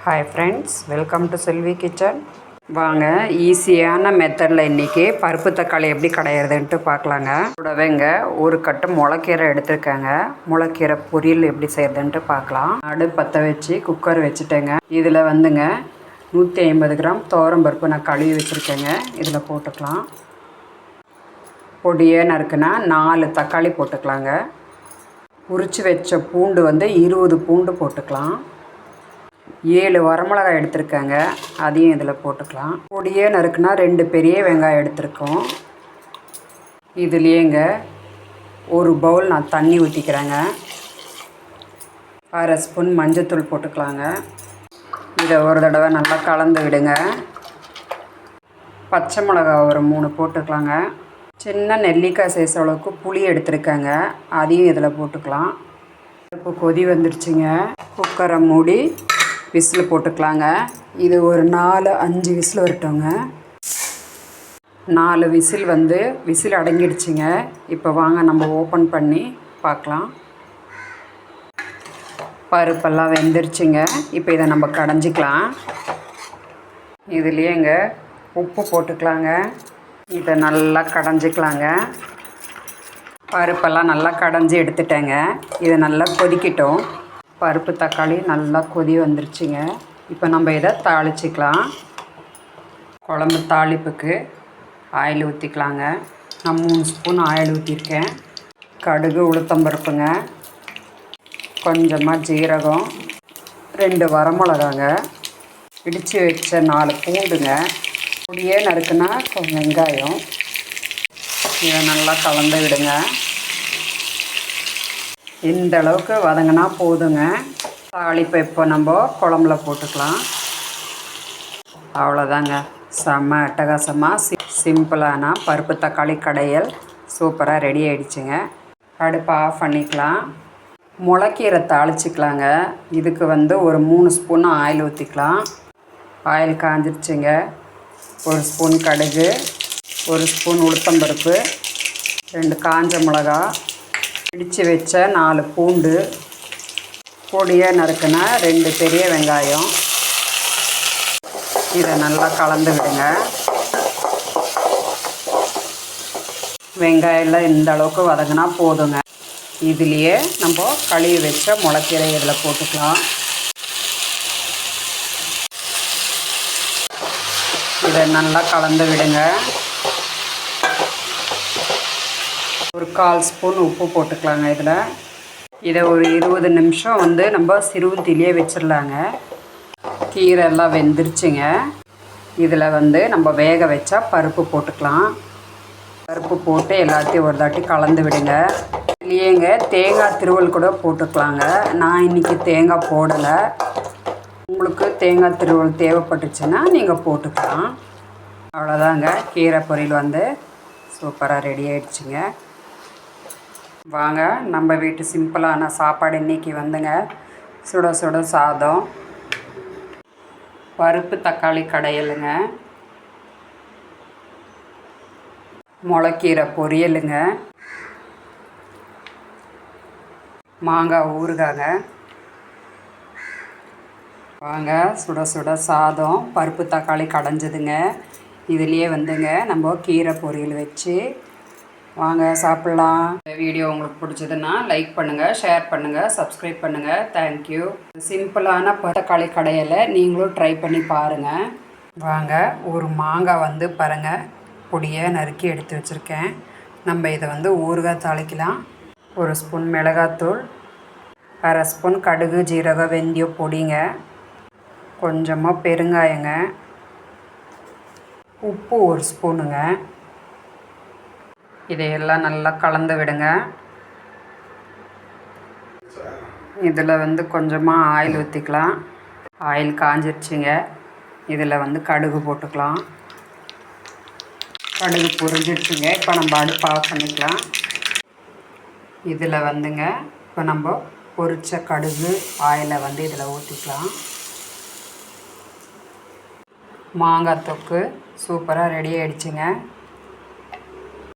Hi friends, welcome to Selvi kitchen. வாங்க ஈஸியான மெத்தடில் இன்றைக்கி பருப்பு தக்காளி எப்படி கடையிறதுன்ட்டு பார்க்கலாங்க. கூடவேங்க ஒரு கட்டு முளைக்கீரை எடுத்துருக்கேங்க. முளைக்கீரை பொரியல் எப்படி செய்கிறதுன்ட்டு பார்க்கலாம். அடுப்பு பற்ற வச்சு குக்கர் வச்சுட்டேங்க. இதில் வந்துங்க 150 கிராம் துவரம்பருப்பு நான் கழுவி வச்சுருக்கேங்க. இதில் போட்டுக்கலாம். பொடியே நறுக்குனா 4 தக்காளி போட்டுக்கலாங்க. உரித்து வச்ச பூண்டு 20 பூண்டு போட்டுக்கலாம். 7 வரமிளகாய் எடுத்துருக்கேங்க, அதையும் இதில் போட்டுக்கலாம். பொடியே நறுக்குனா 2 பெரிய வெங்காயம் எடுத்துருக்கோம். இதுலேயேங்க ஒரு பவுல் நான் தண்ணி ஊற்றிக்கிறேங்க. 1/2 ஸ்பூன் மஞ்சத்தூள் போட்டுக்கலாங்க. இதை ஒரு தடவை நல்லா கலந்து விடுங்க. பச்சை மிளகாய் ஒரு 3 போட்டுக்கலாங்க. சின்ன நெல்லிக்காய் சைஸ் அளவுக்கு புளி எடுத்துருக்கேங்க, அதையும் இதில் போட்டுக்கலாம். இப்போ கொதி வந்துடுச்சுங்க. குக்கரை மூடி விசில் போட்டுக்கலாங்க. இது ஒரு 4-5 விசில் வரட்டுங்க. 4 விசில் விசில் அடங்கிடுச்சுங்க. இப்போ வாங்க நம்ம ஓப்பன் பண்ணி பார்க்கலாம். பருப்பெல்லாம் வெந்துருச்சுங்க. இப்போ இதை நம்ம கடைஞ்சிக்கலாம். இதுலேயேங்க உப்பு போட்டுக்கலாங்க. இதை நல்லா கடைஞ்சிக்கலாங்க. பருப்பெல்லாம் நல்லா கடைஞ்சி எடுத்துட்டேங்க. இதை நல்லா கொதிக்கட்டும். பருப்பு தக்காளி நல்லா கொதி வந்துருச்சுங்க. இப்போ நம்ம இதை தாளிச்சிக்கலாம். குழம்பு தாளிப்புக்கு ஆயில் ஊற்றிக்கலாங்க. நான் 3 ஸ்பூன் ஆயில் ஊற்றிருக்கேன். கடுகு, உளுத்தம்பருப்புங்க, கொஞ்சமாக ஜீரகம், 2 வரமிளகாங்க, இடித்து வச்ச 4 பூண்டுங்க, பொடியே நறுக்குனா வெங்காயம். இதை நல்லா கலந்து விடுங்க. இந்த அளவுக்கு வதங்கினா போதுங்க. தாளிப்பை இப்போ நம்ம குழம்புல போட்டுக்கலாம். அவ்வளோதாங்க. செம்ம அட்டகாசமாக சிம்பிளான பருப்பு தக்காளி கடையல் சூப்பராக ரெடி ஆகிடுச்சுங்க. அடுப்பை ஆஃப் பண்ணிக்கலாம். முளைக்கீரை தாளிச்சிக்கலாங்க. இதுக்கு ஒரு 3 ஸ்பூன் ஆயில் ஊற்றிக்கலாம். ஆயில் காஞ்சிடுச்சுங்க. 1 ஸ்பூன் கடுகு, 1 ஸ்பூன் உளுத்தம்பருப்பு, 2 காஞ்ச மிளகா, இடித்து வச்ச 4 பூண்டு, பொடியை நறுக்குன 2 பெரிய வெங்காயம். இதை நல்லா கலந்து விடுங்க. வெங்காயம்லாம் இந்த அளவுக்கு வதங்கினா போதுங்க. இதுலேயே நம்ம கழுவி வச்ச முளைக்கீரை இதில் போட்டுக்கலாம். இதை நல்லா கலந்து விடுங்க. ஒரு 1/4 ஸ்பூன் உப்பு போட்டுக்கலாங்க. இதை ஒரு 20 நிமிஷம் நம்ம சிறுவத்திலேயே வச்சிடலாங்க. கீரை எல்லாம் வெந்துருச்சுங்க. இதில் நம்ம வேக வச்சா பருப்பு போட்டுக்கலாம். பருப்பு போட்டு எல்லாத்தையும் ஒரு தாட்டி கலந்து விடுங்க. இதுலேயேங்க தேங்காய் திருவல் கூட போட்டுக்கலாங்க. நான் இன்றைக்கி தேங்காய் போடலை. உங்களுக்கு தேங்காய் திருவல் தேவைப்பட்டுச்சுன்னா நீங்கள் போட்டுக்கலாம். அவ்வளோதாங்க. கீரை பொரியல் சூப்பராக ரெடி ஆகிடுச்சுங்க. வாங்க நம்ம வீட்டு சிம்பிளான சாப்பாடு இன்றைக்கி சுட சுட சாதம், பருப்பு தக்காளி கடையலுங்க, முளைக்கீரை பொரியலுங்க, மாங்காய் ஊறுகாங்க. வாங்க சுட சுட சாதம், பருப்பு தக்காளி கடைஞ்சதுங்க. இதுலேயே நம்ம கீரை பொரியல் வச்சு வாங்க சாப்பிட்லாம். இந்த வீடியோ உங்களுக்கு பிடிச்சதுன்னா லைக் பண்ணுங்கள், ஷேர் பண்ணுங்கள், சப்ஸ்கிரைப் பண்ணுங்கள். தேங்க்யூ. சிம்பிளான தக்காளி கடையில் நீங்களும் ட்ரை பண்ணி பாருங்கள். வாங்க ஒரு மாங்காய் பாருங்கள், பொடியை நறுக்கி எடுத்து வச்சுருக்கேன். நம்ம இதை ஊறுகாய் தாளிக்கலாம். 1 ஸ்பூன் மிளகாத்தூள், 1/2 ஸ்பூன் கடுகு, ஜீரகம், வெந்தயம் பொடிங்க, கொஞ்சமாக பெருங்காயங்க, உப்பு 1 ஸ்பூனுங்க. இதையெல்லாம் நல்லா கலந்து விடுங்க. இதில் கொஞ்சமாக ஆயில் ஊற்றிக்கலாம். ஆயில் காஞ்சிடுச்சுங்க. இதில் கடுகு போட்டுக்கலாம். கடுகு பொரிஞ்சிடுச்சுங்க. இப்போ நம்ம அடுப்பு ஆஃப் பண்ணிக்கலாம். இதில் இப்போ நம்ம பொரிச்ச கடுகு ஆயிலை இதில் ஊற்றிக்கலாம். மாங்காய் தொக்கு சூப்பராக ரெடி ஆகிடுச்சுங்க.